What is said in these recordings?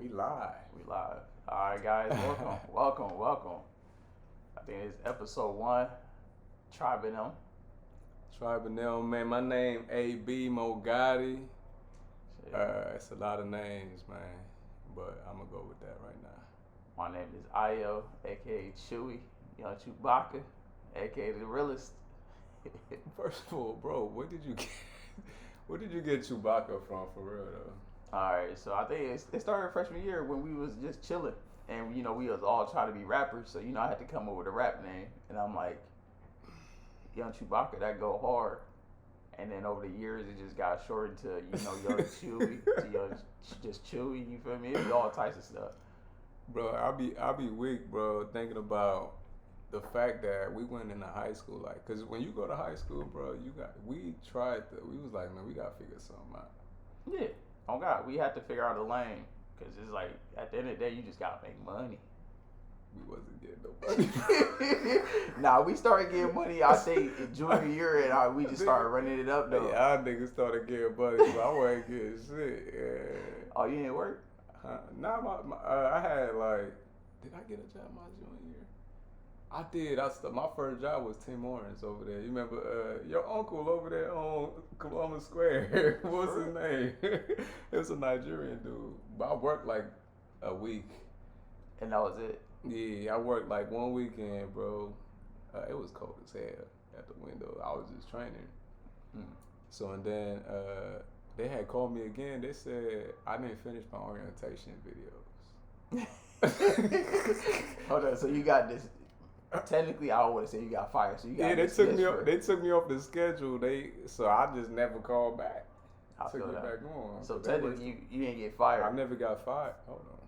We live. We live. All right, guys. Welcome. I think it's episode 1. Tribe and them. Tribe and them, man. My name A.B. Mogatti. Shit. It's a lot of names, man. But I'm going to go with that right now. My name is Ayo, a.k.a. Chewy, Young Chewbacca, a.k.a. the realest. First of all, bro, where did you get Chewbacca from, for real, though? All right, so I think it started freshman year when we was just chilling. And, we was all trying to be rappers. So, I had to come up with a rap name. And I'm like, Young Chewbacca, that go hard. And then over the years, it just got shortened to, Young Chewy, to Young just Chewy, you feel me? It was all types of stuff. Bro, I'll be weak, bro, thinking about the fact that we went into high school, like, cause when you go to high school, bro, we was like, man, we gotta figure something out. Yeah, oh God, we had to figure out a lane, cause it's like at the end of the day, you just gotta make money. We wasn't getting no money. Nah, we started getting money, I think, in junior year, and we just started running it up though. Yeah, our niggas started getting money, but I wasn't getting shit. Yeah. Oh, you didn't work? Nah, I had like, did I get a job my junior year? I did. My first job was Tim Hortons over there. You remember your uncle over there on Columbus Square? What's his name? It was a Nigerian dude. But I worked like a week. And that was it? Yeah, I worked like one weekend, bro. It was cold as hell at the window. I was just training. So, and then they had called me again. They said I didn't finish my orientation videos. Hold on, so you got this. Technically, I don't want to say you got fired. So you got They took me off the schedule. So I just never called back. I took it back on. So technically, you didn't get fired. I never got fired. Hold on.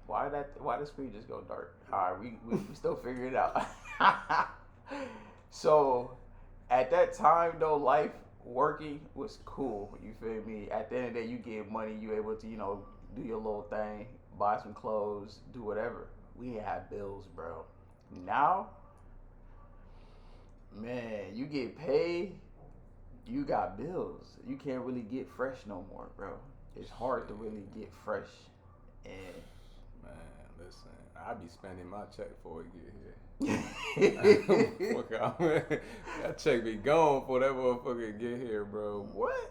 Why the screen just go dark? All right, we still figure it out. So at that time though, life working was cool. You feel me? At the end of the day, you get money. You able to do your little thing, buy some clothes, do whatever. We didn't have bills, bro. Now, man, you get paid, you got bills. You can't really get fresh no more, bro. It's hard to really get fresh. And man, listen, I be spending my check before we get here. Fuck out, man. That check be gone before that motherfucker get here, bro. What?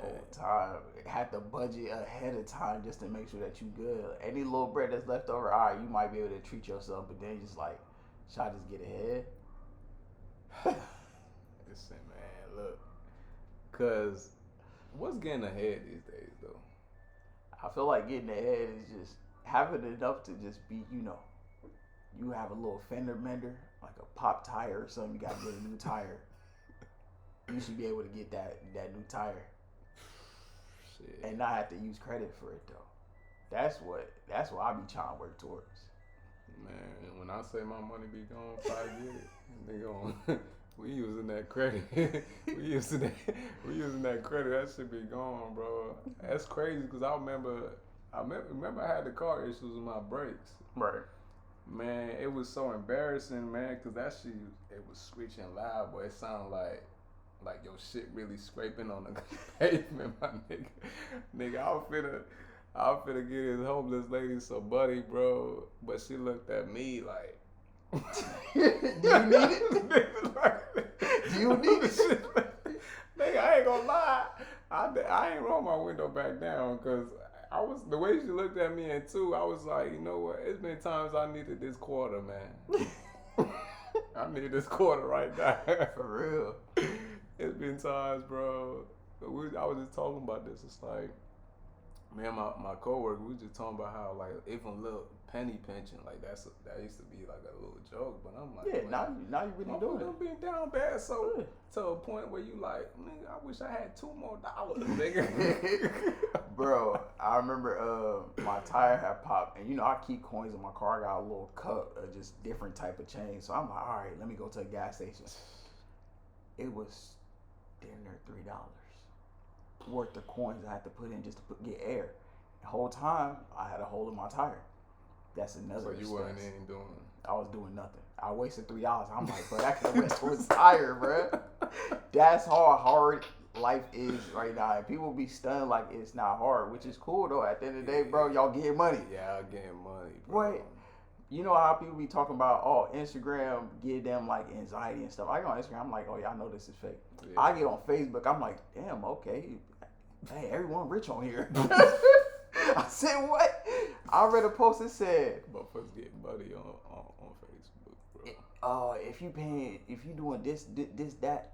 Whole time had to budget ahead of time just to make sure that you good. Any little bread that's left over, all right, you might be able to treat yourself, but then just like, should I just get ahead? Listen, man, look, cause what's getting ahead these days though? I feel like getting ahead is just having enough to just be, you have a little fender bender, like a pop tire or something. You gotta get a new tire. You should be able to get that new tire. Shit. And not have to use credit for it though. That's what I be trying to work towards. Man, when I say my money be gone, if I get it, they gon' we using that credit. we using that credit. That shit be gone, bro. That's crazy because I remember I had the car issues with my brakes. Right. Man, it was so embarrassing, man, because that shit, it was screeching loud, but it sounded like your shit really scraping on the pavement, my nigga. Nigga, I was finna get this homeless lady some money, bro. But she looked at me like, do you need it? Do you need it? Nigga, I ain't gonna lie. I ain't roll my window back down because the way she looked at me, and two, I was like, you know what? It's been times I needed this quarter, man. I need this quarter right now. For real. It's been times, bro. I was just talking about this. It's like, man, my coworker, we was just talking about how like even a little penny pension, like that used to be like a little joke, but I'm like, yeah, now you really doing it. I'm being down bad, so to a point where you like, nigga, I wish I had $2 more, nigga. Bro, I remember my tire had popped, and I keep coins in my car. I got a little cup of just different type of change, so I'm like, all right, let me go to a gas station. It was damn near $3 worth of coins I had to put in just to get air. The whole time I had a hole in my tire. That's another. So you expense. weren't even doing. I was doing nothing. I wasted $3. I'm like, bro, that could have went towards the tire, bro. That's how hard life is right now. And people be stunned like it's not hard, which is cool though. At the end of the day, bro, y'all getting money. Yeah, I'm getting money, bro. What? You know how people be talking about, oh, Instagram give them like anxiety and stuff. I go on Instagram, I'm like, oh yeah, I know this is fake. Yeah. I get on Facebook, I'm like, damn, okay, hey, everyone rich on here. I said, what? I read a post that said, motherfuckers getting money on Facebook, bro. If you doing this, that,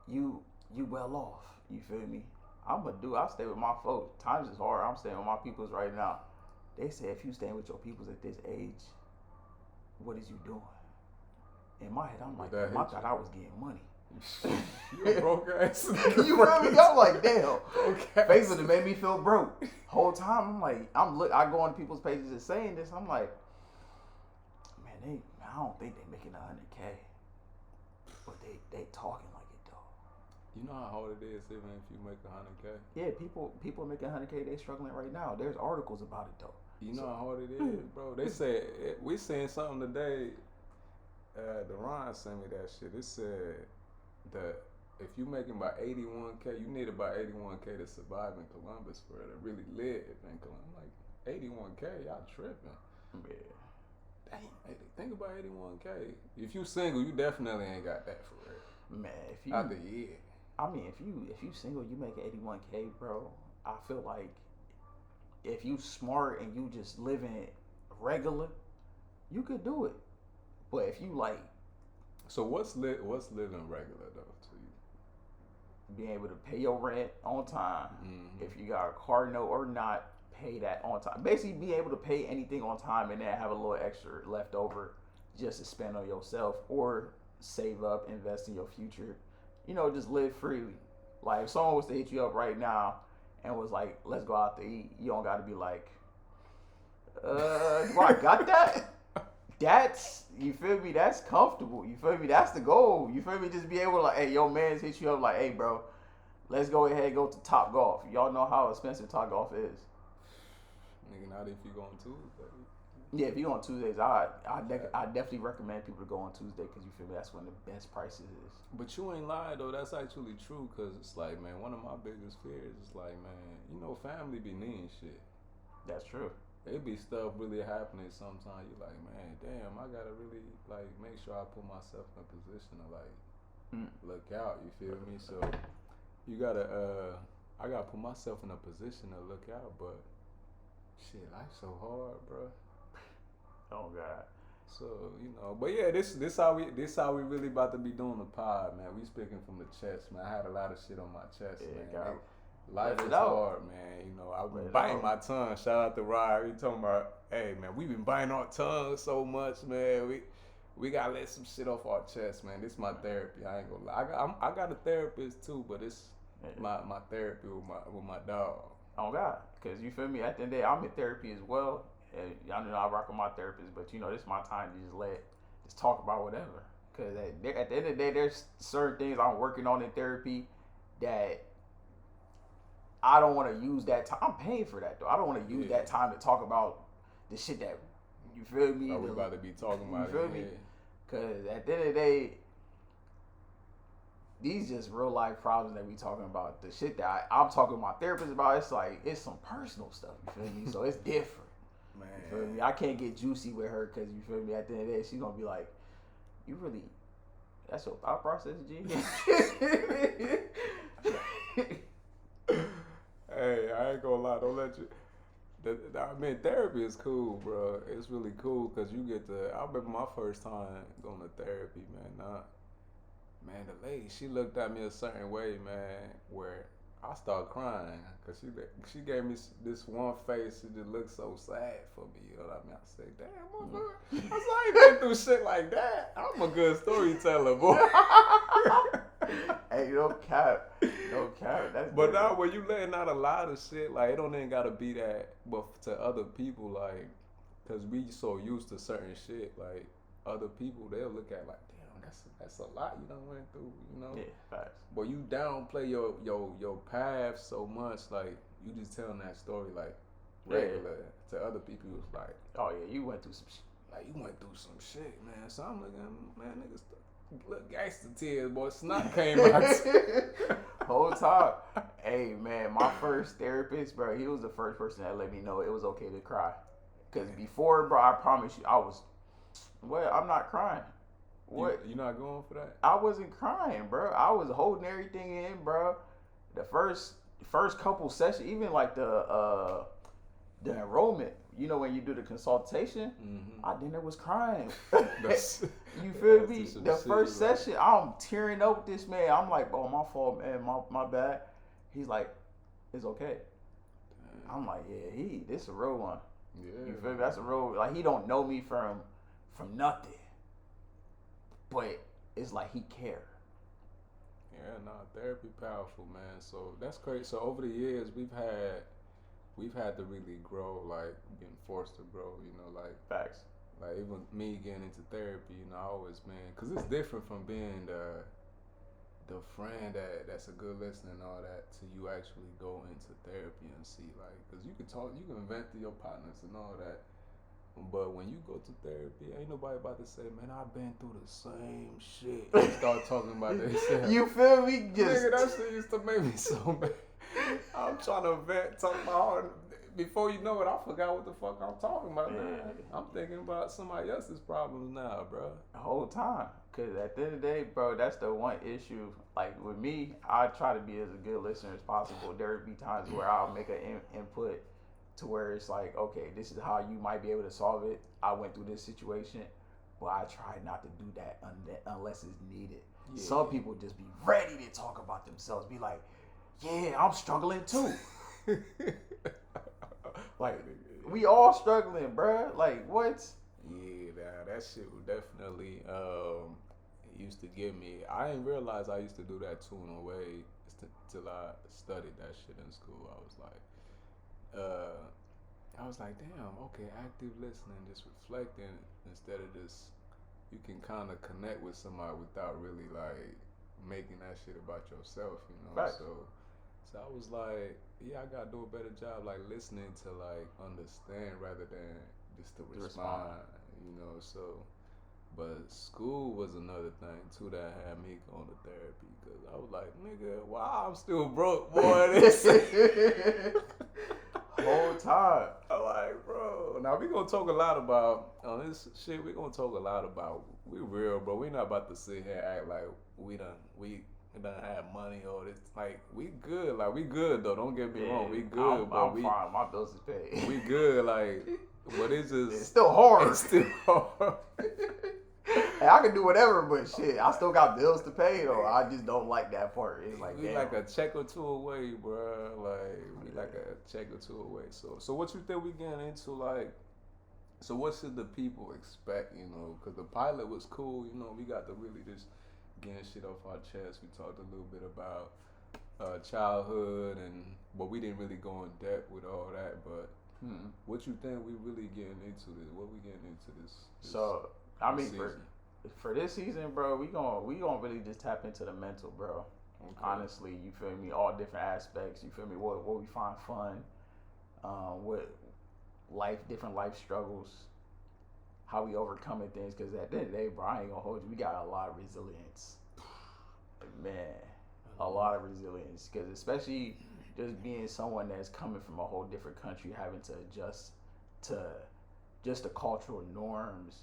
you well off. You feel me? I stay with my folks. Times is hard. I'm staying with my peoples right now. They say if you staying with your peoples at this age, what is you doing? In my head, I'm like, I thought I was getting money. You a broke ass. You feel me? I'm like, damn. Facebook it made me feel broke. Whole time, I'm like, I go on people's pages and saying this. I'm like, man, I don't think they making $100K, but they talking like it though. You know how hard it is even if you make $100K. Yeah, people making $100K. They struggling right now. There's articles about it though. You know how hard it is, bro. They said we seen something today. Deron sent me that shit. It said that if you making about 81K, you need about 81K to survive in Columbus for to really live in Columbus. I'm like 81K, y'all tripping. Yeah. Dang, think about 81K. If you single, you definitely ain't got that for real. Man, if you out the year. I mean, if you single, you make 81K, bro. I feel like if you smart and you just living regular, you could do it. But if you like, so what's living regular though to you? Being able to pay your rent on time. Mm-hmm. If you got a car note or not, pay that on time. Basically, be able to pay anything on time and then have a little extra left over just to spend on yourself or save up, invest in your future. You know, just live freely. Like if someone was to hit you up right now and was like, let's go out to eat, you don't got to be like, do I got that? That's, you feel me? That's comfortable. You feel me? That's the goal. You feel me? Just be able to like, hey, your man's hit you up like, hey, bro, let's go ahead and go to Top Golf. Y'all know how expensive Top Golf is. Nigga, not if you go on Tuesday. Yeah, if you go on Tuesdays, I definitely recommend people to go on Tuesday because you feel me? That's when the best prices is. But you ain't lying though. That's actually true because it's like, man, one of my biggest fears is like, man, you know, family be needing shit. That's true. It be stuff really happening sometimes. You like, man, damn, I gotta really like make sure I put myself in a position to like look out. You feel me? So you gotta, I gotta put myself in a position to look out. But shit, life's so hard, bro. Oh God. So you know, but yeah, this how we really about to be doing the pod, man. We speaking from the chest, man. I had a lot of shit on my chest, man. Life is hard, man. You know, I've been biting my tongue. Shout out to Ryan. We talking about, hey, man, we been biting our tongues so much, man. We gotta let some shit off our chest, man. This is my therapy. I ain't gonna lie. I got a therapist too, but it's my therapy with my dog. Oh God, because you feel me? At the end of the day, I'm in therapy as well. And y'all know I rock with my therapist, but you know, this is my time to just talk about whatever. Because at the end of the day, there's certain things I'm working on in therapy that I don't want to use that time. I'm paying for that though. I don't want to use that time to talk about the shit that, you feel me? We about to be talking about you feel me? Because at the end of the day, these just real life problems that we talking about. The shit that I'm talking to my therapist about, it's like, it's some personal stuff, you feel me? So it's different. Man. You feel me? I can't get juicy with her because, you feel me, at the end of the day, she's going to be like, you really, that's your thought process, G? Hey, I ain't gonna lie, don't let you. I mean, therapy is cool, bro. It's really cool because you get to. I remember my first time going to therapy, man. Man, the lady, she looked at me a certain way, man, where I started crying because she gave me this one face. It just looked so sad for me. You know what I mean? I said, damn, motherfucker. I said, I ain't been through shit like that. I'm a good storyteller, boy. Hey, no cap. No cap. But now when you letting out a lot of shit, like, it don't even gotta be that, but to other people, like, cause we so used to certain shit, like, other people, they'll look at like, damn, that's a lot you done went through, you know? Yeah, facts. But you downplay your path so much, like, you just telling that story, like, regular. To other people, it's like, oh yeah, you went through some shit. Like, you went through some shit, man. So I'm looking, man, niggas, look, gangster tears, boy. Snot came out. Whole time. Hey man, my first therapist, bro, he was the first person that let me know it was okay to cry. Cause before, bro, I promise you, I was, what? I'm not crying. What? You not going for that? I wasn't crying, bro. I was holding everything in, bro. The first couple sessions, even like the enrollment, you know, when you do the consultation, I dinner was crying. You feel me? The first session, I'm tearing up with this man. I'm like, oh, my fault, man. My bad. He's like, it's okay. I'm like, yeah, this a real one. Yeah. You feel me? That's a real, like, he don't know me from nothing. But it's like he care. Yeah, therapy powerful, man. So that's crazy. So over the years, we've had to really grow, like being forced to grow. You know, like Facts. Like even me getting into therapy, you know, I always been, cause it's different from being the friend that's a good listener and all that to you actually go into therapy and see, like, cause you can talk, you can vent to your partners and all that. But when you go to therapy, ain't nobody about to say, man, I've been through the same shit. And start talking about themselves. You feel me? Nigga, that shit used to make me so mad. I'm trying to vent, talk my heart. Before you know it, I forgot what the fuck I'm talking about now. I'm thinking about somebody else's problems now, bro. The whole time. Because at the end of the day, bro, that's the one issue. Like, with me, I try to be as a good listener as possible. There will be times where I'll make an input to where it's like, okay, this is how you might be able to solve it. I went through this situation, but I try not to do that unless it's needed. Yeah. Some people just be ready to talk about themselves. Be like, yeah, I'm struggling too. Like, we all struggling, bruh. Like, what? Yeah, that shit was definitely used to get me. I didn't realize I used to do that too in a way till I studied that shit in school. I was like, damn, okay, active listening, just reflecting instead of just, you can kind of connect with somebody without really like making that shit about yourself, you know? Right. So I was like, yeah, I gotta do a better job, like listening to like understand rather than just to respond, you know? So, but school was another thing too that had me going to therapy because I was like, nigga, why I'm still broke, boy? This whole time. I'm like, bro. Now we gonna talk a lot about on this shit. We gonna talk a lot about. We real, bro. We not about to sit here and act like we done have money or this. Like we good. Like we good though. Don't get me wrong. We good, but I'm fine. My bills is paid. We good. Like, but it's just it's still hard. It's still hard. Hey, I can do whatever, but shit, I still got bills to pay though. I just don't like that part. It's like, we damn. like a check or two away, bro. Like we like a check or two away. So what you think we getting into? Like, so what should the people expect? You know, because the pilot was cool. You know, we got to really just getting shit off our chest. We talked a little bit about childhood but we didn't really go in depth with all that. But what you think we really getting into this? What we getting into this so I mean, season? For this season, bro, we gonna really just tap into the mental, bro. Okay. Honestly, you feel me? All different aspects. You feel me? What we find fun, what different life struggles, how we overcoming things. Because at the end of the day, bro, I ain't gonna hold you. We got a lot of resilience, man. A lot of resilience. Because especially just being someone that's coming from a whole different country, having to adjust to just the cultural norms.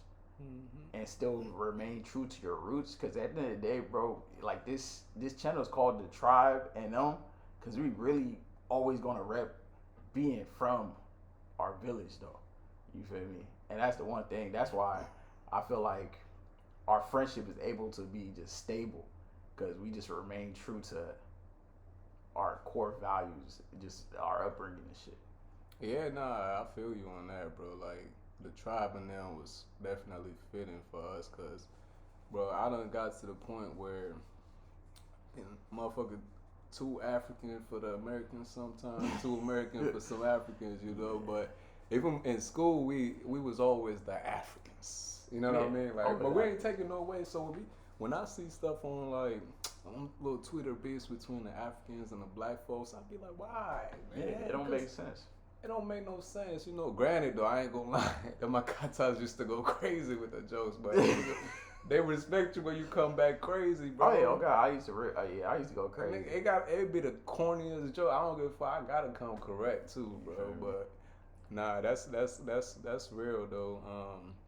And still remain true to your roots, because at the end of the day, bro, like this channel is called The Tribe and them, because we really always gonna rep being from our village though. You feel me? And that's the one thing. That's why I feel like our friendship is able to be just stable, because we just remain true to our core values, just our upbringing and shit. Yeah, nah, I feel you on that, bro. Like, the tribe and them was definitely fitting for us, cause, bro, I done got to the point where, motherfucker, too African for the Americans sometimes, too American for some Africans, you know. But even in school, we was always the Africans, you know what I mean? Like, but we ain't taking no way. So when I see stuff on like on little Twitter beefs between the Africans and the black folks, I be like, why, man? Yeah, it don't make sense. It don't make no sense, you know. Granted, though, I ain't gonna lie, my katas used to go crazy with the jokes, but They respect you when you come back crazy, bro. Oh yeah, oh god, I used to I used to go crazy. It be the corniest joke. I don't give a fuck. I gotta come correct too, bro. But nah, that's real though.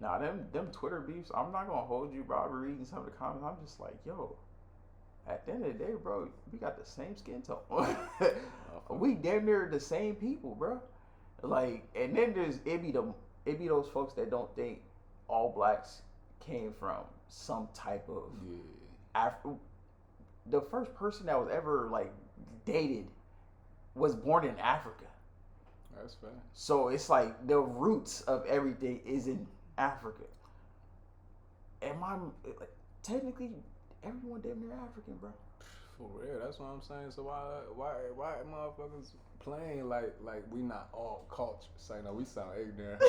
Nah, them Twitter beefs. I'm not gonna hold you, bro. I'm reading some of the comments. I'm just like, yo. At the end of the day, bro, we got the same skin tone. We damn near the same people, bro. Like, and then it be those folks that don't think all blacks came from some type of the first person that was ever like dated was born in Africa. That's fair. So it's like the roots of everything is in Africa. And like, technically everyone damn near African, bro. For real, that's what I'm saying. So why motherfuckers playing like we not all culture? Saying that we sound ignorant.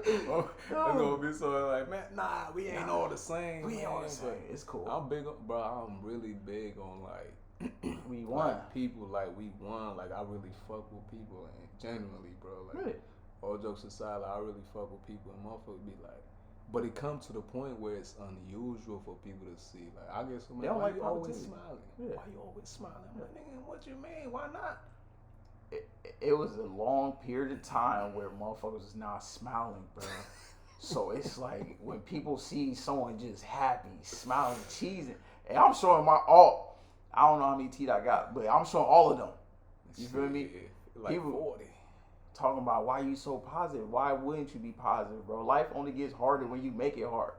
That's gonna be so like, man, nah, we ain't all the same. We ain't all the same. It's cool. I'm really big on like we won. Like, people like we won. Like I really fuck with people and genuinely, bro. Like really? All jokes aside, like, I really fuck with people and motherfuckers be like. But it comes to the point where it's unusual for people to see. Like, I guess somebody, why you always smiling? Yeah. Why you always smiling? I'm like, nigga, what you mean? Why not? It was a long period of time where motherfuckers is not smiling, bro. So it's like when people see someone just happy, smiling, cheesing, and I'm showing my all. I don't know how many teeth I got, but I'm showing all of them. You feel me? Like people 40. Talking about why you so positive. Why wouldn't you be positive, bro? Life only gets harder when you make it hard.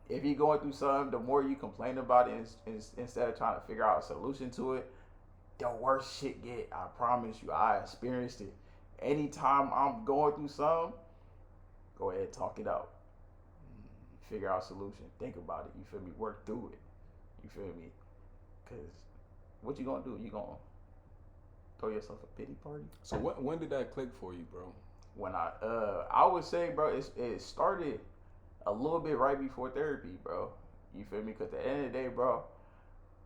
If you're going through something, the more you complain about it instead of trying to figure out a solution to it, the worse shit get. I promise you, I experienced it. Anytime I'm going through something, go ahead, talk it out. Figure out a solution. Think about it. You feel me? Work through it. You feel me? Because what you gonna do? You gonna throw yourself a pity party? So when did that click for you, bro? When I would say, bro, it started a little bit right before therapy, bro. You feel me? Because at the end of the day, bro,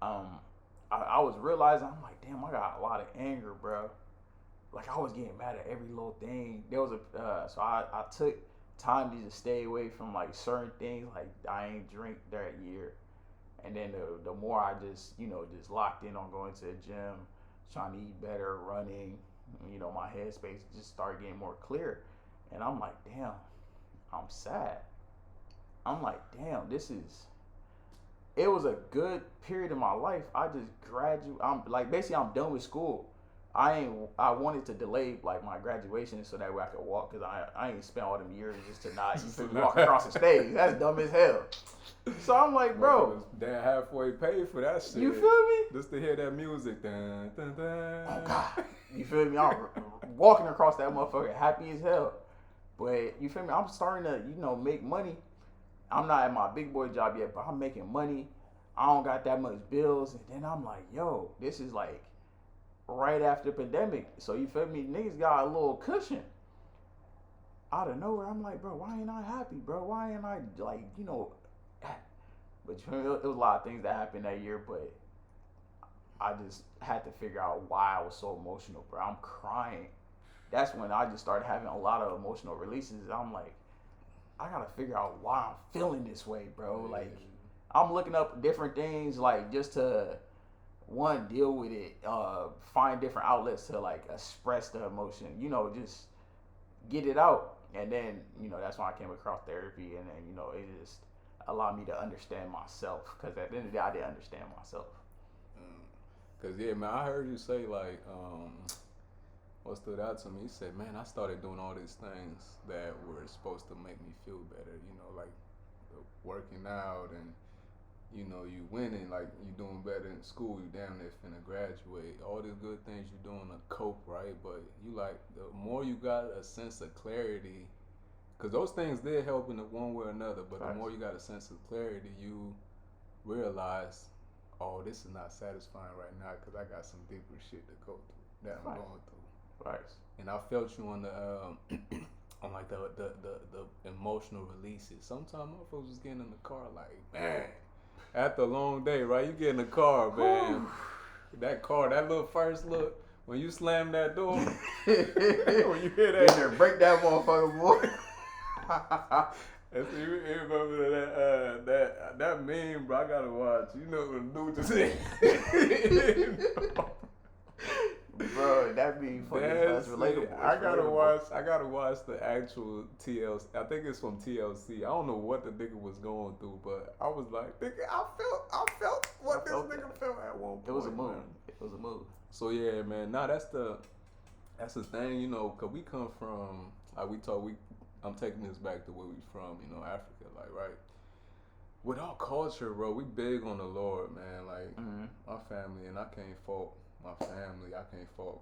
I was realizing, I'm like, damn, I got a lot of anger, bro. Like, I was getting mad at every little thing. There was so I took time to just stay away from, like, certain things. Like, I ain't drink that year. And then the more I just locked in on going to the gym, trying to eat better, running, my headspace just started getting more clear. And I'm like, damn, I'm sad. I'm like, damn, it was a good period of my life. I just graduated. I'm done with school. I wanted to delay like my graduation so that way I could walk, because I ain't spent all them years just to not walk across the stage. That's dumb as hell. So I'm like, bro, damn, halfway paid for that shit. You feel me? Just to hear that music. Dun, dun, dun. Oh God, you feel me? I'm walking across that motherfucker happy as hell. But you feel me? I'm starting to make money. I'm not at my big boy job yet, but I'm making money. I don't got that much bills, and then I'm like, yo, this is like right after pandemic. So you feel me? Niggas got a little cushion. Out of nowhere, I'm like, bro, why ain't I happy, bro? Why ain't I like, But you feel me? It was a lot of things that happened that year, but I just had to figure out why I was so emotional, bro. I'm crying. That's when I just started having a lot of emotional releases. I'm like, I gotta figure out why I'm feeling this way, bro. Like, I'm looking up different things, like, just to deal with it, find different outlets to like express the emotion, just get it out. And then, that's when I came across therapy, and then, it just allowed me to understand myself, because at the end of the day, I didn't understand myself. Cause yeah, man, I heard you say like, what stood out to me, you said, man, I started doing all these things that were supposed to make me feel better, like working out, and you winning, like you doing better in school, you damn near finna graduate, all these good things you doing to cope, right? But you like, the more you got a sense of clarity, because those things did help in one way or another, but the more you got a sense of clarity, you realize, oh, this is not satisfying right now, because I got some deeper shit to go through that I'm going through. Right. And I felt you on the on like the emotional releases. Sometimes motherfuckers was getting in the car like, man, after a long day, right? You get in the car, man. That little first look, when you slam that door, when you hear that, break that motherfucker, boy. And so you remember that meme, bro? I gotta watch. You know what the dude just said. Bro, that be funny. That's relatable. I It's gotta relatable. watch. I gotta watch the actual TLC. I think it's from TLC. I don't know what the nigga was going through, but I was like, nigga, I felt what I this felt nigga that. felt at one point. It was a move. Man. It was a move. So yeah, man. Nah, that's the thing, you know, cause we come from like I'm taking this back to where we from, you know, Africa, like right. With our culture, bro, we big on the Lord, man. Like my family, and I can't fault my family. I can't fault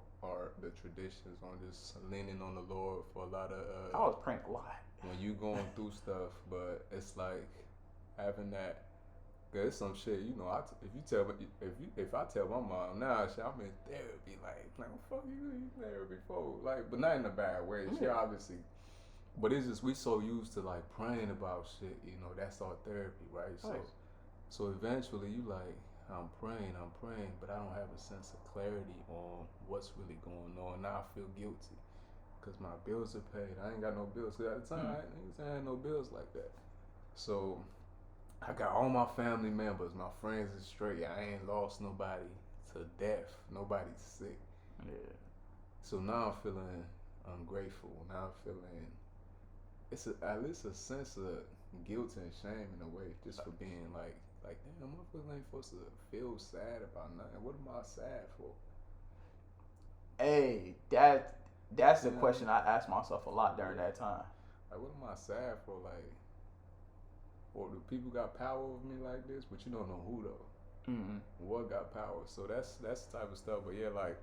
the traditions on just leaning on the Lord for a lot of. I was praying a lot. When you going through stuff, but it's like having that. Cause it's some shit, you know. If I tell my mom, nah, shit, I'm in therapy, like fuck you therapy for, like, but not in a bad way. She obviously, but it's just we so used to like praying about shit, you know. That's our therapy, right? Nice. So eventually you like, I'm praying, but I don't have a sense of clarity on what's really going on. Now I feel guilty because my bills are paid. I ain't got no bills. Cause at the time, I ain't no bills like that. So I got all my family members. My friends is straight. I ain't lost nobody to death. Nobody's sick. Yeah. So now I'm feeling ungrateful. Now I'm feeling at least a sense of guilt and shame in a way, just for being like damn, motherfuckers ain't supposed to feel sad about nothing. What am I sad for? Hey, that's the question I asked myself a lot during that time. Like, what am I sad for? Like, or do people got power over me like this? But you don't know who though. What got power? So that's the type of stuff. But yeah, like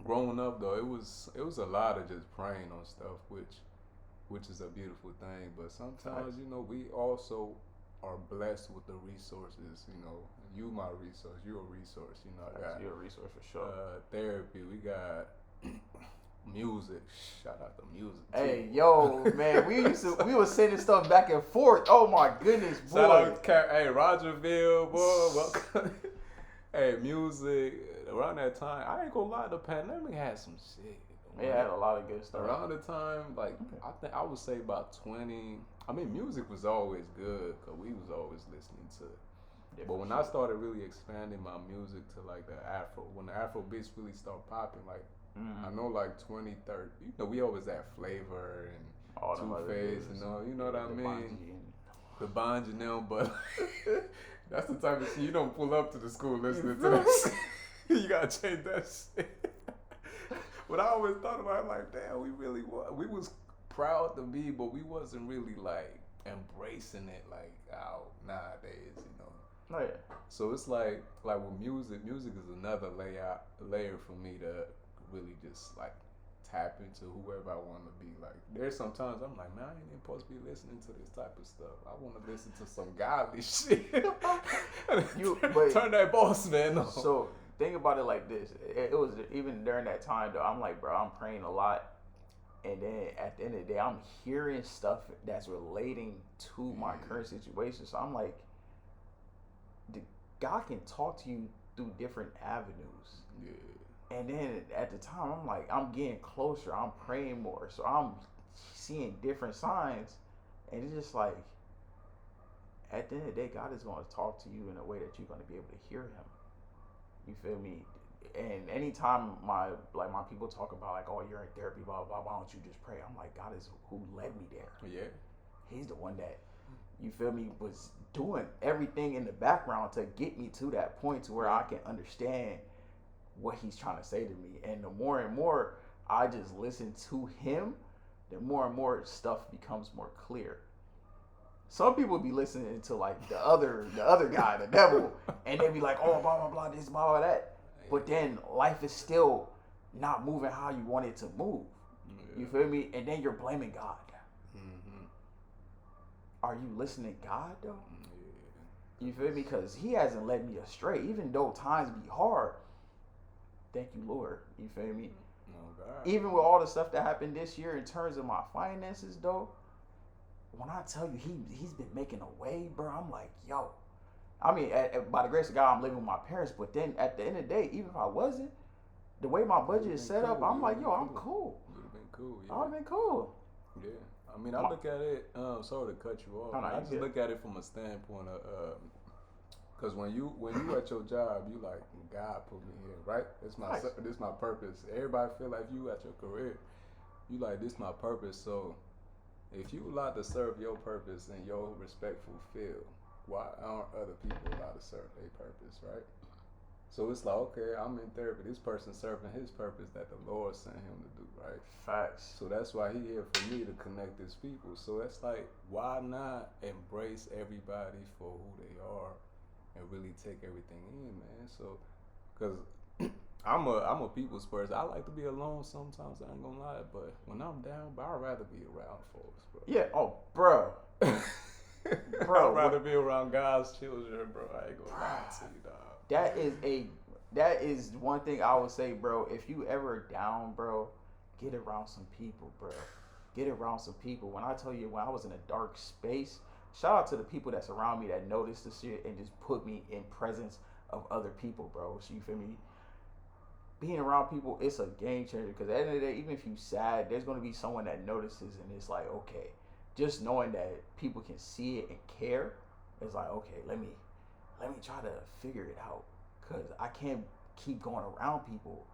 growing up though, it was a lot of just praying on stuff, which is a beautiful thing. But sometimes, you know, we also are blessed with the resources. You know, you my resource, you a resource. You know, I got you're a resource for sure. Therapy. We got music. Shout out to music. Hey, yo, man, we was sending stuff back and forth. Oh my goodness, boy. Shout out hey, Rogerville, boy. Welcome. Hey, music. Around that time, I ain't gonna lie, the pandemic had some shit. It had a lot of good stuff. Around the time, like, I think I would say about 20. I mean, music was always good because we was always listening to. But when I started really expanding my music to like the Afro, when the Afro beats really start popping, like I know like 2030, you know, we always had Flavor and Two-Face and all, you know what I mean? The Bonji now, but that's the type of shit you don't pull up to the school listening to that shit. You gotta change that shit. But I always thought about it like, damn, we was proud to be, but we wasn't really like embracing it like out nowadays, you know. Oh yeah. So it's like with music is another layer for me to really just like tap into whoever I want to be. Like there's sometimes I'm like, man, I ain't even supposed to be listening to this type of stuff. I want to listen to some godly shit. Turn that boss man on. So think about it like this. It was even during that time though. I'm like, bro, I'm praying a lot, and then at the end of the day, I'm hearing stuff that's relating to my current situation. So I'm like, God can talk to you through different avenues. Yeah. And then at the time, I'm like, I'm getting closer. I'm praying more. So I'm seeing different signs. And it's just like, at the end of the day, God is going to talk to you in a way that you're going to be able to hear him. You feel me? And anytime my people talk about like, oh, you're in therapy, blah, blah, why don't you just pray? I'm like, God is who led me there. Yeah. He's the one that, you feel me, was doing everything in the background to get me to that point to where I can understand what he's trying to say to me. And the more and more I just listen to him, the more and more stuff becomes more clear. Some people be listening to like the other guy, the devil, and they be like, oh, blah, blah, blah, this, blah, blah, that. But then life is still not moving how you want it to move. Yeah. You feel me? And then you're blaming God. Mm-hmm. Are you listening to God though? Yeah. You feel me? Because he hasn't led me astray, even though times be hard. Thank you, Lord. You feel me? Oh, God. Even with all the stuff that happened this year in terms of my finances though, when I tell you he's been making a way, bro, I'm like, yo. I mean, by the grace of God, I'm living with my parents. But then at the end of the day, even if I wasn't, the way my budget is set up, I'm like, yo, I'm cool. You'd have been cool. Yeah. I would have been cool. Yeah, I mean, I My, look at it. Sorry to cut you off. no, no, I you just good. look at it from a standpoint of, because when you at your job, you like God put me here, right? Nice. This my purpose. Everybody feel like you at your career, you like this my purpose. So if you allowed to serve your purpose in your respectful field, why aren't other people allowed to serve their purpose, right? So it's like, okay, I'm in therapy. This person serving his purpose that the Lord sent him to do, right? Facts. So that's why he here for me to connect his people. So it's like, why not embrace everybody for who they are and really take everything in, man? So, cause I'm a people's person. I like to be alone sometimes. I ain't gonna lie, but when I'm down, but I'd rather be around folks, Yeah. Oh, bro. bro. I'd Bro. rather be around God's children, bro. I ain't gonna lie to you, dog. That is a that is one thing I would say, bro. If you ever down, bro, get around some people, bro. Get around some people. When I tell you, when I was in a dark space, shout out to the people that's around me that noticed the shit and just put me in presence of other people, bro. So you feel me? Being around people, it's a game changer. Because at the end of the day, even if you sad, there's gonna be someone that notices, and it's like, okay, just knowing that people can see it and care, it's like, okay, let me try to figure it out, because I can't keep going around people.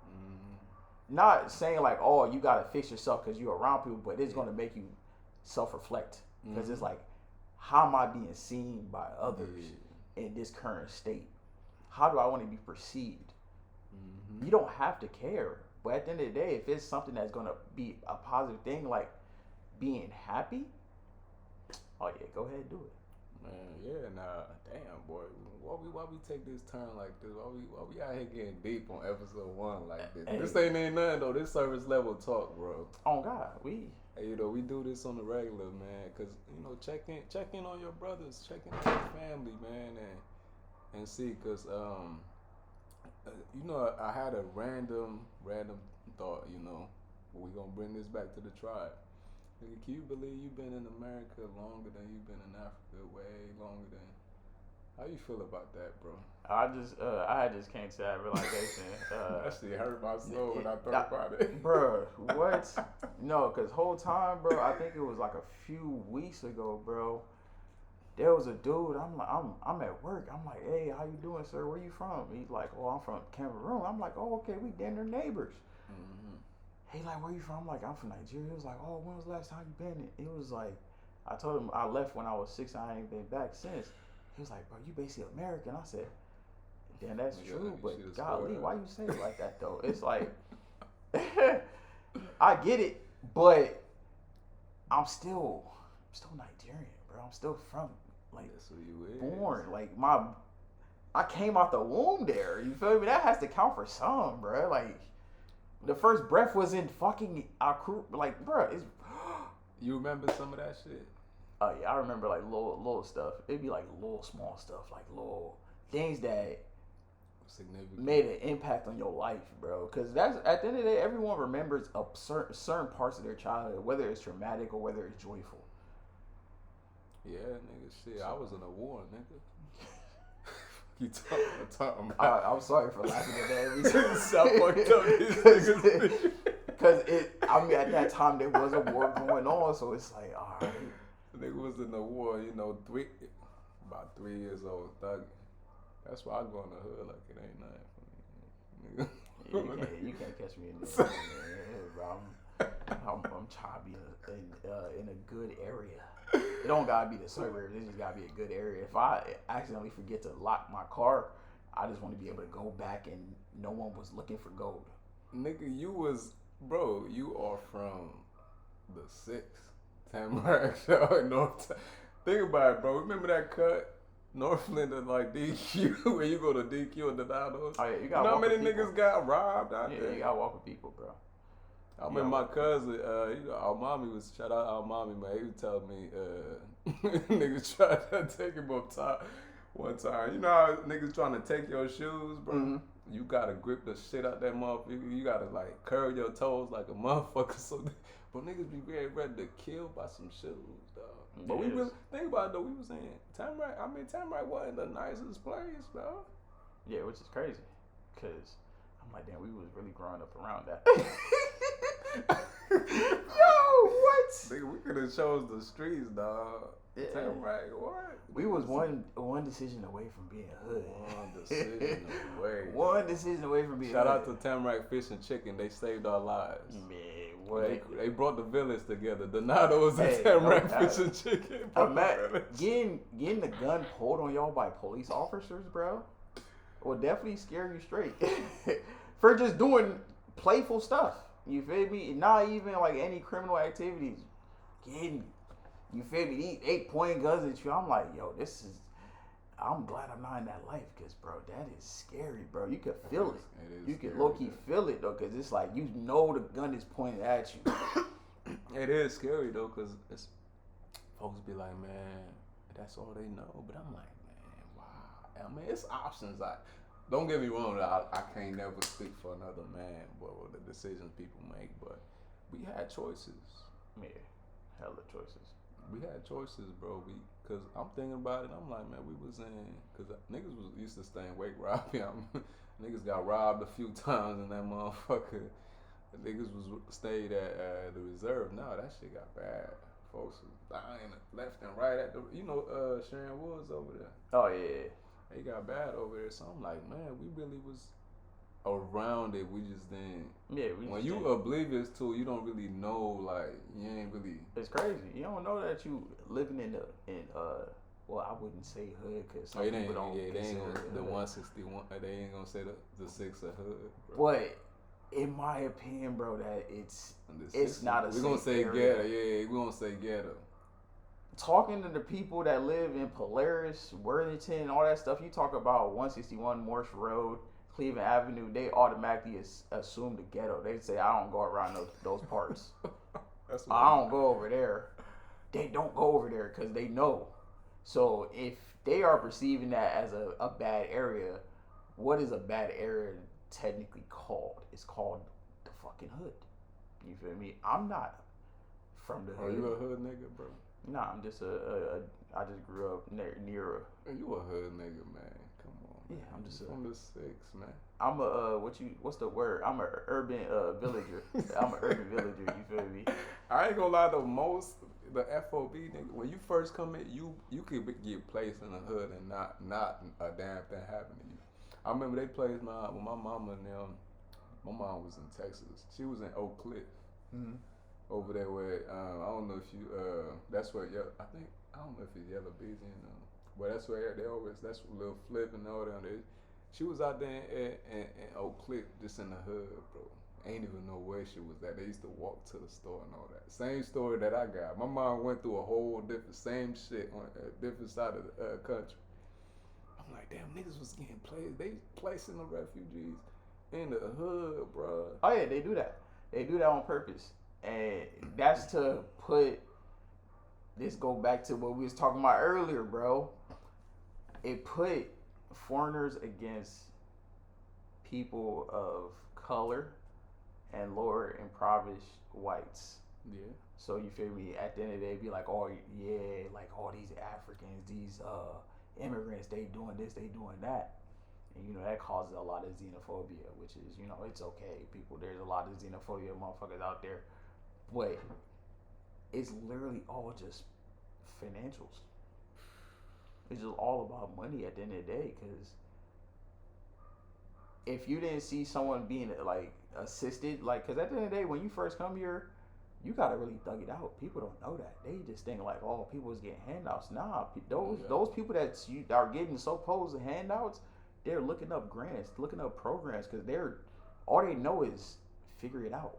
Not saying like, oh, you gotta fix yourself because you're around people, but it's gonna make you self-reflect, because it's like, how am I being seen by others in this current state? How do I want to be perceived? You don't have to care, but at the end of the day, if it's something that's gonna be a positive thing, like being happy, oh yeah, go ahead and do it. Man, yeah, nah, damn, boy. Why we take this turn like this? Why we out here getting deep on episode 1 like this? Hey. This ain't nothing though. This service level talk, bro. Oh God, we. Hey, we do this on the regular, man. Cause check in on your brothers, check in on your family, man, and see, cause I had a random thought. We gonna bring this back to the tribe. Nigga, can you believe you've been in America longer than you've been in Africa? Way longer than. How you feel about that, bro? I just came to that realization. That shit hurt my soul when I thought about it. Bro, what? No, because whole time, bro, I think it was like a few weeks ago, bro. There was a dude. I'm at work. I'm like, hey, how you doing, sir? Where you from? He's like, oh, I'm from Cameroon. I'm like, oh, okay, we damn near neighbors. He like, where you from? I'm like, I'm from Nigeria. He was like, oh, when was the last time you been? It was like, I told him I left when I was 6. I ain't been back since. He was like, bro, you basically American. I said, damn, that's true, but golly, why you say it like that though? It's like, I get it, but I'm still Nigerian, bro. I'm still from like That's who you is. born. Like I came out the womb there. You feel me? That has to count for some, bro. Like the first breath was in fucking our crew. Like, bro, it's. You remember some of that shit? Oh yeah, I remember like little stuff. It'd be like little small stuff, like little things that Significant. made an impact on your life, bro. Because that's at the end of the day, everyone remembers a certain parts of their childhood, whether it's traumatic or whether it's joyful. Yeah, nigga, shit. I was in a war, nigga. You talking about? I'm sorry for laughing at that. So fucked up these niggas. Because at that time there was a war going on, so it's like, all right. The nigga was in the war, about 3 years old. That's why I go in the hood like it ain't nothing for me, nigga. You can't catch me in the hood, bro. I'm trying to be in a good area. It don't gotta be the suburbs. It just gotta be a good area. If I accidentally forget to lock my car, I just want to be able to go back and no one was looking for gold. Nigga, you are from the 6th Tamarack Show in North. Think about it, bro. Remember that cut? Northland and like DQ, where you go to DQ and deny those? Oh yeah, you know how many niggas got robbed out there? Yeah, you gotta walk with people, bro. I remember my cousin, our mommy was, shout out our mommy, man, he was telling me, niggas tried to take him up top one time. You know how niggas trying to take your shoes, bro? Mm-hmm. You gotta grip the shit out that motherfucker. You gotta like curl your toes like a motherfucker. But niggas be very ready to kill by some shoes, dog. But we really, think about it though, we was in Tamarack wasn't the nicest place, dog. Yeah, which is crazy. Cause I'm like, damn, we was really growing up around that. Yo, what? Nigga, nigga chose the streets, dog. Yeah. Tamarack, what? We was one decision away from being hood. One decision away. One decision away from being Shout hood. out to Tamarack Fish and Chicken. They saved our lives. Man, what? They brought the village together. Donatos and Hey, Tamarack no Fish and Chicken. Getting the gun pulled on y'all by police officers, bro, will definitely scare you straight for just doing playful stuff. You feel me? Not even like any criminal activities. You feel me? They pointing guns at you. I'm like, yo, I'm glad I'm not in that life, because, bro, that is scary, bro. You can feel it. You can low-key feel it, though, because it's like, you know the gun is pointed at you. It is scary, though, because folks be like, man, that's all they know. But I'm like, man, wow. I mean, it's options. Don't get me wrong, I can't never speak for another man, but the decisions people make. But we had choices. Yeah, hella choices. We had choices, bro. Cause I'm thinking about it. I'm like, man, we was in. Cause niggas was used to staying wake robbing. Niggas got robbed a few times in that motherfucker. Niggas was stayed at the reserve. Now that shit got bad. Folks was dying left and right at the. Sharon Woods over there. Oh yeah. They got bad over there. So I'm like, man, we really was around it. We just didn't. Yeah. When you oblivious to it, you don't really know. Like, you ain't really. It's crazy. You don't know that you living in well, I wouldn't say hood, because some people don't. Yeah, they ain't gonna the 161. They ain't gonna say the 6 of hood. Bro. But in my opinion, bro, that it's not a. We're gonna say area. ghetto. Yeah, we're gonna say ghetto. Talking to the people that live in Polaris, Worthington, all that stuff, you talk about 161 Morse Road, Cleveland Avenue, they automatically assume the ghetto. They say, I don't go around those parts. I don't go over there. They don't go over there because they know. So if they are perceiving that as a bad area, what is a bad area technically called? It's called the fucking hood. You feel me? I'm not from the hood. Are you a hood nigga, bro? Nah, I'm just I just grew up near You a hood nigga, man. Come on. Yeah, man. I'm just from the 6, man. I'm what's the word? I'm a urban villager. I'm an urban villager, you feel me? I ain't gonna lie, the FOB nigga, when you first come in, you could get placed in the hood and not a damn thing happen to you. I remember they placed when my mama and them. My mom was in Texas. She was in Oak Cliff. Mm-hmm. Over there where I don't know if you that's where I don't know if it's Yellow Beezy but that's where that's Lil Flip and all that. She was out there in Oak Cliff, just in the hood, bro. Ain't even know where she was at. They used to walk to the store and all that. Same story that I got. My mom went through a whole same shit on a different side of the country. I'm like, damn, niggas was getting placed. They placing the refugees in the hood, bro. Oh yeah, they do that. They do that on purpose. And that's to put this go back to what we was talking about earlier, bro. It put foreigners against people of color and lower impoverished whites. Yeah. So you feel me? At the end of the day, be like, oh yeah, like all these Africans, these immigrants, they doing this, they doing that. And that causes a lot of xenophobia, which is, it's okay. There's a lot of xenophobia motherfuckers out there. But it's literally all just financials. It's just all about money at the end of the day. Because if you didn't see someone being like assisted, because at the end of the day, when you first come here, you gotta really thug it out. People don't know that. They just think like, oh, people is getting handouts. Nah, those people that you are getting supposed handouts, they're looking up grants, looking up programs, because all they know is figure it out.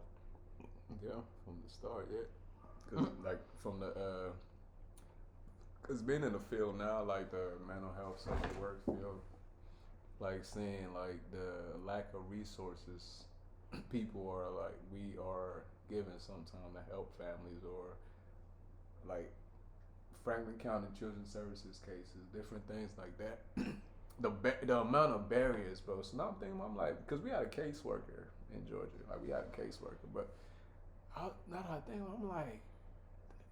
Yeah, from the start, yeah. Cause like from the, cause being in the field now, like the mental health social work field, like seeing like the lack of resources, people are like we are given sometime to help families, or like Franklin County Children's Services cases, different things like that. The amount of barriers, bro. So now I'm like, because we had a caseworker in Georgia, like we had a caseworker, but now that I think, I'm like,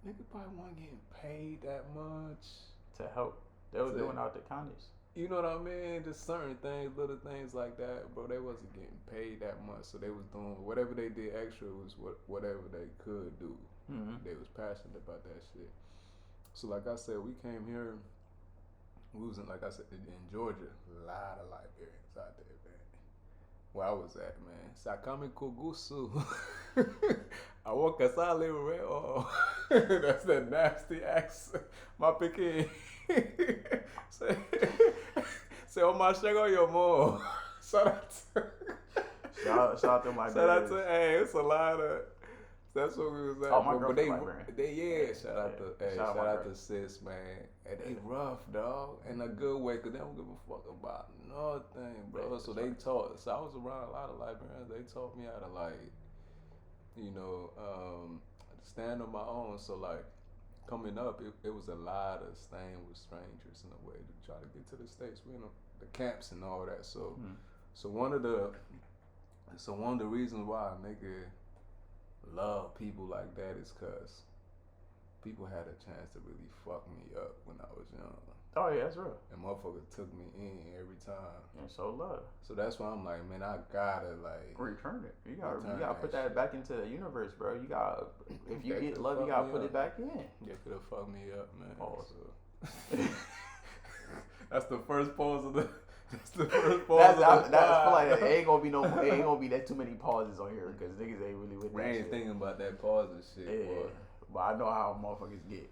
nigga probably wasn't getting paid that much to help. They was doing out the counties. you know what I mean? Just certain things, little things like that, bro. They wasn't getting paid that much, so they was doing whatever they did extra was whatever they could do. Mm-hmm. They was passionate about that shit. So like I said, we came here. We was in, like I said, in Georgia. A lot of Liberians out there, man. Where I was at, man. Sakami Kogusu. I walk a solid rail. That's that nasty accent. My Peking. say, say, oh my shego yo mo. Shout out to, Shout out to my shout out to, hey, it's a lot of, that's what we was at. Oh, my but girlfriend they, yeah, shout out yeah. to, hey, Shout shout out out to sis, man. And they rough, dog, in a good way, cause they don't give a fuck about nothing, bro. Yeah, So that's they right. taught. So I was around a lot of Liberians. They taught me how to like, you know, stand on my own. So like, coming up, it was a lot of staying with strangers in a way to try to get to the states. We in the camps and all that. So, Hmm. so one of the reasons why a nigga love people like that is cause people had a chance to really fuck me up when I was young. Oh yeah, that's real. And motherfuckers took me in every time. And so love. So that's why I'm like, man, I gotta like Return it. You return gotta that put that shit. back into the universe, bro. You gotta, if you They get could've love, you fucked gotta me put up. it back in. They could have fucked me up, man. Pause. So. That's the first pause of the. That's the first pause That's of the. I feel like it ain't gonna be no, it ain't gonna be that too many pauses on here because niggas ain't really with We that ain't shit. thinking about that pause and shit, Yeah, boy. but I know how motherfuckers get.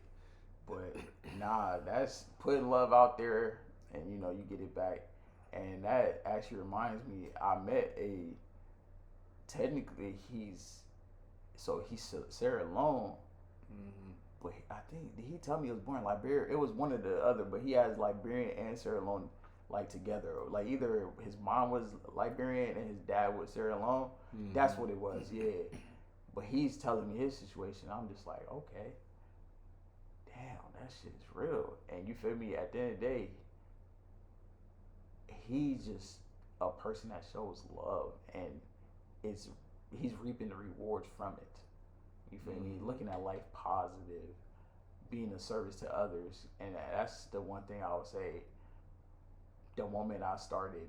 But nah, that's putting love out there, and you know you get it back. And that actually reminds me, I met a. Technically, he's Sierra Leone, Mm-hmm. but I think did he tell me he was born in Liberia? It was one or the other, but he has Liberian and Sierra Leone like together. Like either his mom was Liberian and his dad was Sierra Leone. Mm-hmm. That's what it was, yeah. But he's telling me his situation. I'm just like, okay, damn, that shit is real. And you feel me? At the end of the day, he's just a person that shows love, and it's he's reaping the rewards from it. You feel me? Mhm. Looking at life positive, being a service to others, and that's the one thing I would say. The moment I started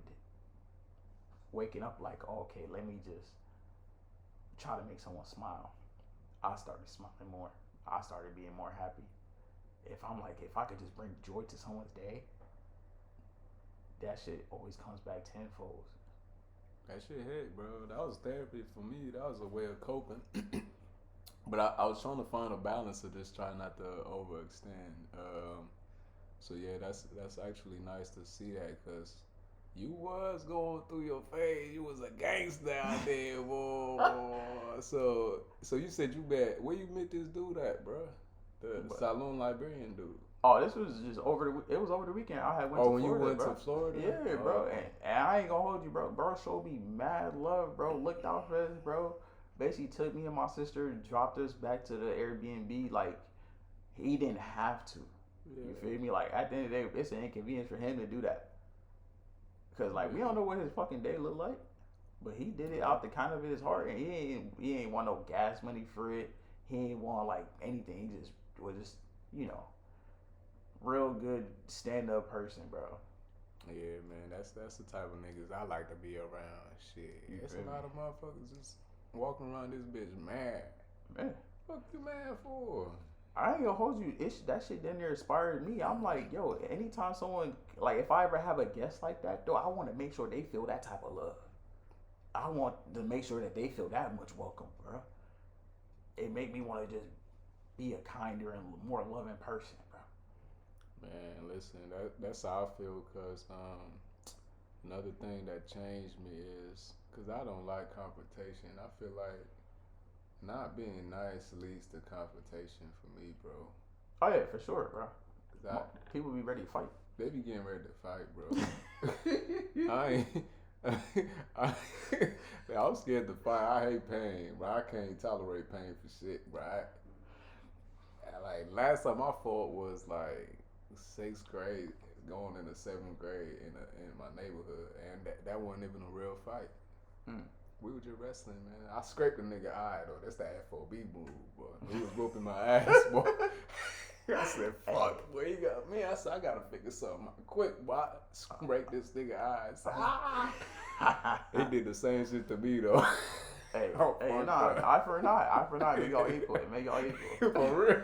waking up, like, oh, okay, let me just try to make someone smile, I started smiling more. I started being more happy. If I'm like, if I could just bring joy to someone's day, that shit always comes back tenfold. That shit hit, bro. That was therapy for me. That was a way of coping. But I was trying to find a balance of just trying not to overextend. So yeah, that's actually nice to see that because you was going through your phase. You was a gangster out there, boy. So you said you met where you met this dude at, bro? The But Saloon Liberian dude. oh, this was just it was over the weekend. I had went Oh, to when Florida, you went bro. to Florida? Yeah, bro. And I ain't gonna hold you, bro. Bro showed me mad love, bro. Looked out for us, bro. Basically took me and my sister, dropped us back to the Airbnb. Like he didn't have to. Yeah. You feel me? Like at the end of the day, it's an inconvenience for him to do that. Cause like we don't know what his fucking day looked like, but he did it out the kind of his heart, and he ain't want no gas money for it. He ain't want like anything. He just was just you know real good stand up person, bro. Yeah, man, that's the type of niggas I like to be around. Shit, You it's feel a me? lot of motherfuckers just walking around this bitch mad. Man, Fuck you mad for? I ain't gonna hold you. That shit down there inspired me. I'm like, yo, anytime someone like if I ever have a guest like that, though, I want to make sure they feel that type of love. I want to make sure that they feel that much welcome, bro. It make me want to just be a kinder and more loving person, bro. Man, listen, that's how I feel. Cause another thing that changed me is cause I don't like confrontation. I feel like not being nice leads to confrontation for me, bro. Oh yeah, for sure, bro. Cause People be ready to fight. they be getting ready to fight, bro. I ain't. I'm scared to fight. I hate pain, but I can't tolerate pain for shit, bro. Like last time I fought was like sixth grade, going into seventh grade in my neighborhood, and that wasn't even a real fight. Mm. We were just wrestling, man. I scraped a nigga eye though. That's the FOB move, boy. He was whooping my ass, boy. I said, fuck, boy, you got me. I said, I gotta figure something out quick, boy. Break this nigga eyes. He did the same shit to me, though. Hey, Oh, hey, fuck nah, that. eye for an eye, make y'all equal, make y'all equal. For real.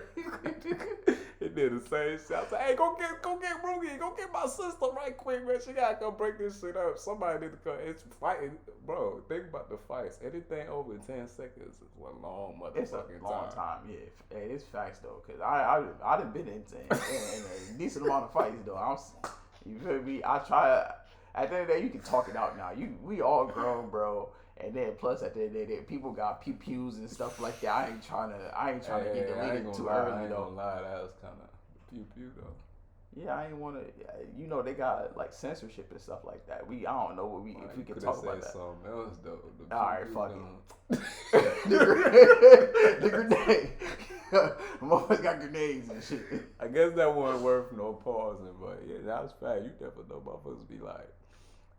He did the same shit. I said, hey, go get Rugi. Go get my sister right quick, man. She gotta come break this shit up. Somebody need to come. It's fighting. Bro, think about the fights. Anything over 10 seconds is one long motherfucking It's a long time, yeah. Hey, it's facts though, cause I done been in a decent amount of fights though. You feel me? I try. At the end of the day, you can talk it out now. We all grown, bro. And then plus at the end of the day, people got pew pews and stuff like that. I ain't trying to get deleted too early though. I ain't gonna lie, that was kind of pew pew though. Yeah, I ain't want to. They got like censorship and stuff like that. I don't know what if we can talk about that. Something else though. All right, fuck it. The grenade. Motherfuckers got grenades and shit. I guess that wasn't worth no pausing, but yeah, that was fact. You definitely know motherfuckers be like.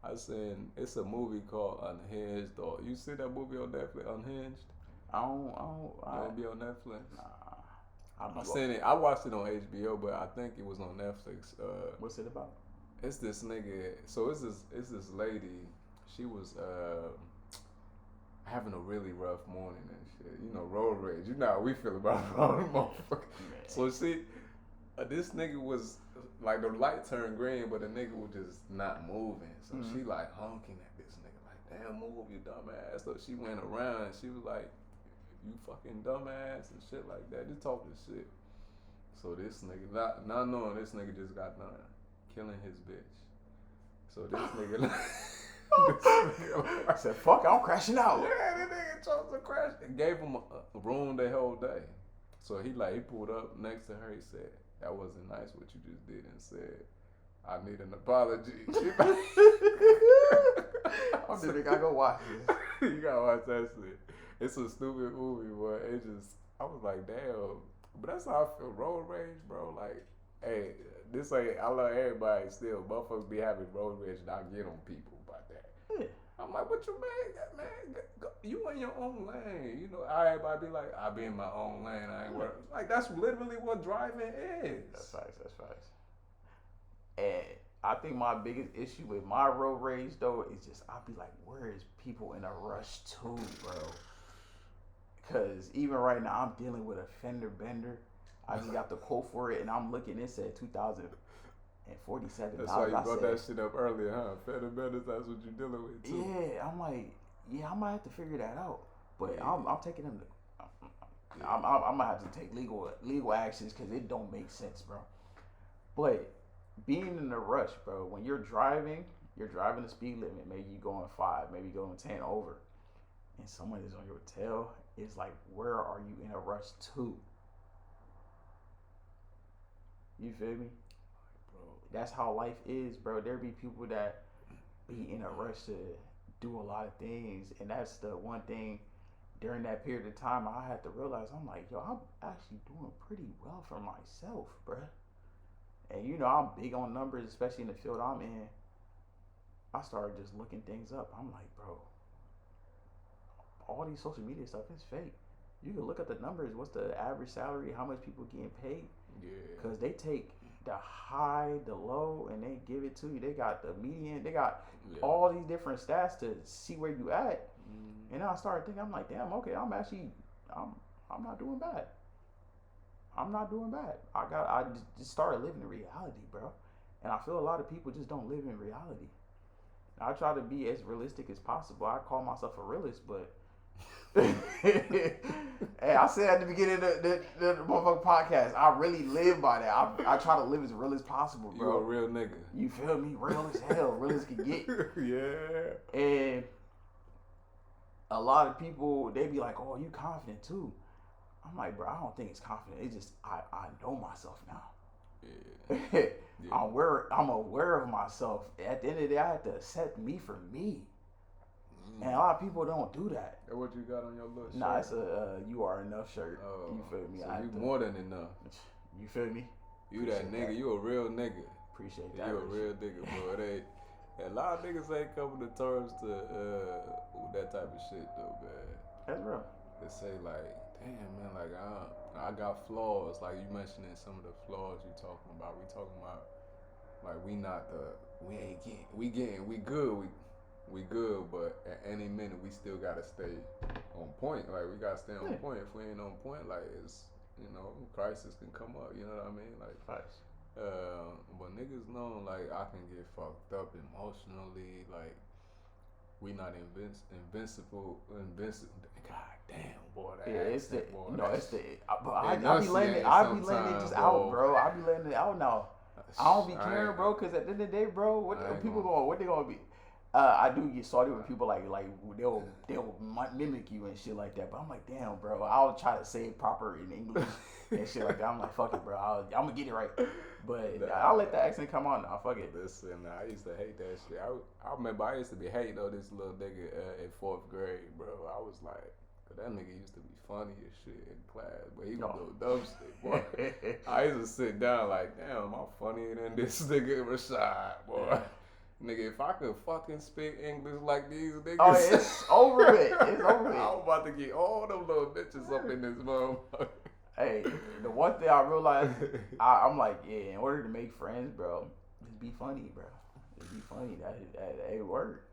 I seen it's a movie called Unhinged. Or you see that movie on Netflix, Unhinged? I don't be on Netflix. Nah, I seen it. I watched it on HBO, but I think it was on Netflix. What's it about? It's this nigga. So it's this lady. She was having a really rough morning and shit. You know, road rage. You know how we feel about road motherfucker. So this nigga was like the light turned green, but the nigga was just not moving. So she like honking at this nigga like, damn, move, you dumbass. So she went around and she was like, you fucking dumbass and shit like that. Just talking shit. So this nigga, not knowing this nigga just got done killing his bitch. So this nigga I said, fuck, I'm crashing out. Yeah, this nigga chose to crash. And gave him a room the whole day. So he pulled up next to her. He said, that wasn't nice what you just did, and said, I need an apology. I'm just think I go watch this. You gotta watch that shit. It's a stupid movie, but I was like, damn. But that's how I feel. Road rage, bro. Like, hey, I love everybody still. Motherfuckers be having road rage and I get on people about that. Yeah. I'm like, what you man? You in your own lane. You know, everybody be like, I be in my own lane. I ain't worried. Like, that's literally what driving is. That's facts. And I think my biggest issue with my road rage though is just I'll be like, where is people in a rush to, bro? Because even right now I'm dealing with a fender bender. I just got the quote for it and I'm looking. It said $2,047. That's why you brought that shit up earlier, huh? Fender benders, that's what you're dealing with too. Yeah, I'm like, I might have to figure that out. But I'm taking them to. I'm gonna have to take legal actions because it don't make sense, bro. But being in a rush, bro, when you're driving the speed limit. Maybe you going 5, maybe you going 10 over, and someone is on your tail. It's like, where are you in a rush to? You feel me? Bro, that's how life is, bro. There be people that be in a rush to do a lot of things, and that's the one thing during that period of time I had to realize. I'm like, yo, I'm actually doing pretty well for myself, bro. And you know, I'm big on numbers, especially in the field I'm in. I started just looking things up. I'm like, bro, all these social media stuff is fake. You can look at the numbers. What's the average salary? How much people getting paid? Yeah. Because they take the high, the low, and they give it to you. They got the median. They got all these different stats to see where you at. And I started thinking, I'm like, damn, okay, I'm not doing bad. I'm not doing bad. I just started living in reality, bro. And I feel a lot of people just don't live in reality. I try to be as realistic as possible. I call myself a realist, but hey, I said at the beginning of the motherfucking podcast, I really live by that. I try to live as real as possible, bro. You a real nigga. You feel me? Real as hell. Real as can get. Yeah. And a lot of people, they be like, oh, you confident too. I'm like, bro, I don't think it's confident. It's just, I know myself now. Yeah. I'm aware of myself. At the end of the day, I have to accept me for me. And a lot of people don't do that. And what you got on your little shirt? Nah, it's a You Are Enough shirt. Oh, you feel me? So you more than enough. You feel me? You that nigga. That. You a real nigga. Appreciate that. You a real nigga, bro. A lot of niggas ain't coming to terms to with that type of shit though, man. That's real. They say like, damn, man, like I got flaws. Like you mentioning some of the flaws you talking about. We talking about like we ain't getting we good we good, but at any minute we still gotta stay on point. Like we gotta stay on Yeah. point. If we ain't on point, like it's crisis can come up. You know what I mean? Like Facts. but niggas know like I can get fucked up emotionally. Like we not invincible. God damn, boy, that Yeah, it's the accent, boy. no, it's the. But I be enunciate letting it just sometime, out, boy. bro. I be letting it out now. I don't be I caring, ain't, bro, because at the end of the day, bro, what I ain't people gonna. going, what they gonna be? I do get salty when people like they'll mimic you and shit like that. But I'm like, damn, bro. I'll try to say it proper in English and shit like that. I'm like, fuck it, bro. I'm gonna get it right. But I'll let the accent come on now. Fuck it. Listen, I used to hate that shit. I remember I used to be hating on this little nigga in fourth grade, bro. I was like, that nigga used to be funny as shit in class, but he was doing dumb shit, boy. I used to sit down like, damn, I'm funnier than this nigga Rashad, boy. Yeah. Nigga, if I could fucking speak English like these niggas, Oh, it's over with. It's over with. I'm about to get all them little bitches up in this motherfucker. Hey, the one thing I realized, I'm like, yeah, in order to make friends, bro, just be funny, bro. Just be funny. That it work.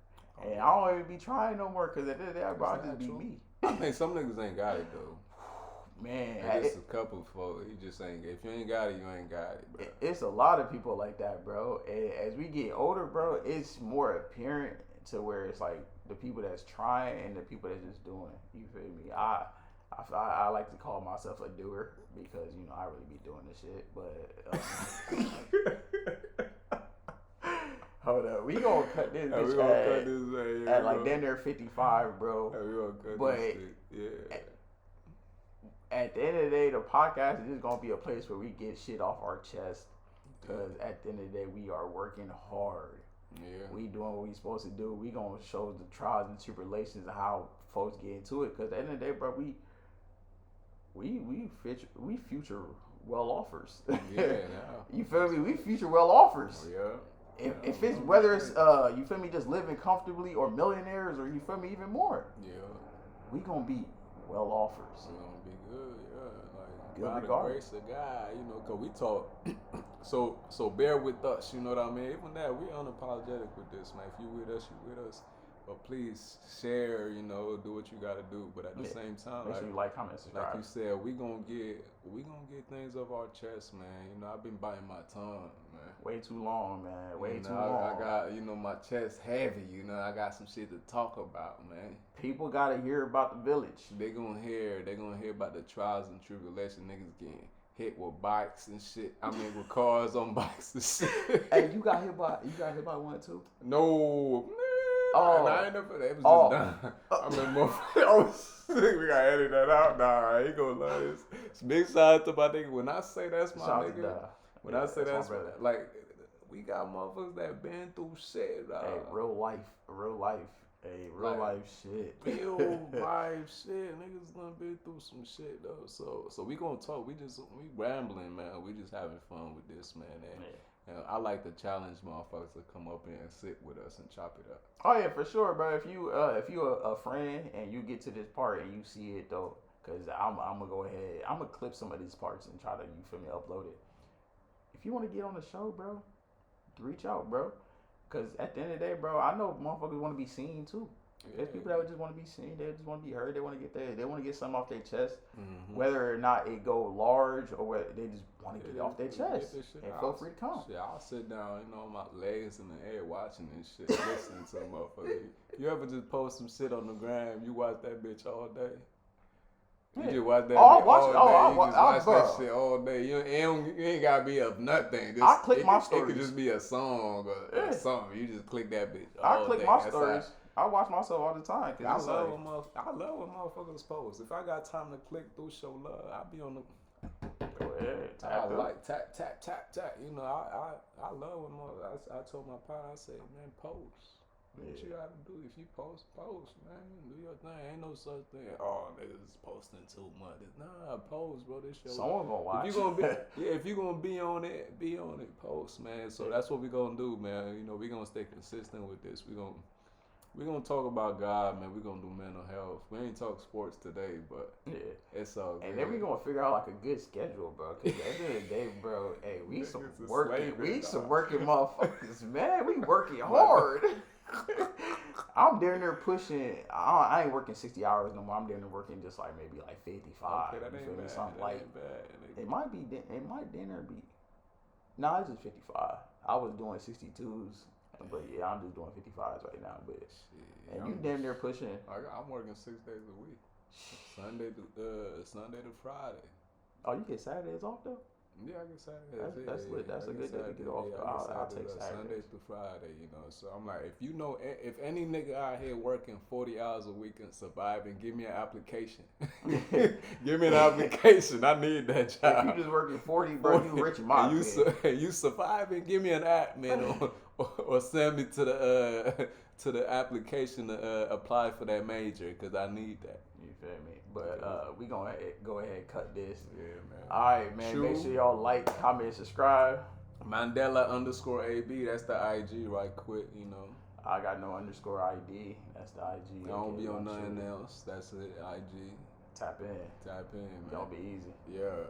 And I don't even be trying no more because at the end of the day, bro, I just be me. I mean, some niggas ain't got it though. Man, It's a couple folks. He just ain't. If you ain't got it, you ain't got it, bro. It's a lot of people like that, bro. And as we get older, bro, it's more apparent to where it's like the people that's trying and the people that's just doing. You feel me? I like to call myself a doer because I really be doing this shit. But hold up, we gonna cut this bitch at like then they're 55, bro. We gonna cut But this shit. Yeah. At the end of the day, the podcast is just gonna be a place where we get shit off our chest. Because at the end of the day, we are working hard. Yeah. We doing what we supposed to do. We gonna show the trials and tribulations of how folks get into it. Because at the end of the day, bro, we future well offers. Yeah. You feel me? We future well offers. Oh, yeah. If it's whether it's you feel me, just living comfortably or millionaires or you feel me even more. Yeah. We gonna be well offers. We gonna be good. Yeah. Like Good by the regard. grace of God, cause we talk. So bear with us. You know what I mean? Even that we unapologetic with this, man. If you with us, you with us. But please share, do what you gotta do. But at the same time, make sure you like, comment, subscribe. Like you said, we gonna get things off our chest, man. I've been biting my tongue, man. Way too long, man. Way too long. I got, my chest heavy. I got some shit to talk about, man. People gotta hear about the village. They gonna hear about the trials and tribulations. Niggas getting hit with bikes and shit. I mean, with cars on bikes and shit. Hey, you got hit by one too? No. Oh, I ain't never. It was just done. I remember. We gotta edit that out. Nah, he gonna love this. It's big shout out to my nigga. When I say that's my nigga, I say that's like we got motherfuckers that been through shit. Hey, real life. Hey, real life shit. Real life shit. Niggas done been through some shit though. So we gonna talk. We rambling, man. We just having fun with this, man. And I like to challenge motherfuckers to come up here and sit with us and chop it up. Oh yeah, for sure, bro. If you a friend and you get to this part and you see it though, cause I'm gonna go ahead. I'm gonna clip some of these parts and try to upload it. If you want to get on the show, bro, reach out, bro. Cause at the end of the day, bro, I know motherfuckers want to be seen too. There's people that would just want to be seen. They just want to be heard. They want to get something off their chest, whether or not it go large or whether they just want to get it off their chest. And feel free to come. Shit, I'll sit down, on my legs in the air watching this shit, listening to the motherfucker. You ever just post some shit on the gram? You watch that bitch all day. You just watch that all day. Watch that shit all day. You ain't gotta be of nothing. I click my stories. It could just be a song or something. You just click that bitch. I click my stories. I watch myself all the time. I love when motherfuckers post. If I got time to click through show love, I be on the. Go ahead. I like tap. I love when I told my partner, I said, man, post. What you gotta do? If you post, man. Do your thing. Ain't no such thing. Oh, niggas posting too much. Nah, post, bro. This show. Someone gonna watch. If you gonna be on it, post, man. So that's what we gonna do, man. We gonna stay consistent with this. We we gonna talk about God, man. We gonna do mental health. We ain't talk sports today, but Yeah. it's all good. And then we gonna figure out like a good schedule, bro. Cause at the end of the day, bro, hey, we some Niggas is working, slaving, we dog. some working motherfuckers, man. We working hard. I'm down there pushing. I ain't working 60 hours no more. I'm down there working just like maybe like 55. Okay, that you ain't feel me? bad. Something That like ain't bad. it might be. It might dinner be. Nah, it's just 55. I was doing 62s, but yeah, I'm just doing 55s right now. But Shit, and you damn near pushing. I'm working 6 days a week, Sunday to Friday. Oh, you get Saturdays off though? Yeah, I get Saturdays. That's lit. That's a good day to get off. Yeah, I get I'll take Saturday Saturdays. through Friday, you know. So I'm like, if any nigga out here working 40 hours a week and surviving, give me an application. Give me an application. I need that job. If you just working 40, bro, you rich in my opinion. You surviving, give me an app, man, or send me to the application to apply for that major, because I need that. You feel me? But we gonna go ahead and cut this. Yeah, man. All right, man. Make sure y'all like, comment, subscribe. Mandela_AB. That's the IG, right quick. You know. I got no _ID. That's the IG. I don't be on nothing else. That's it. IG. Tap in. Type in, man. Don't be easy. Yeah.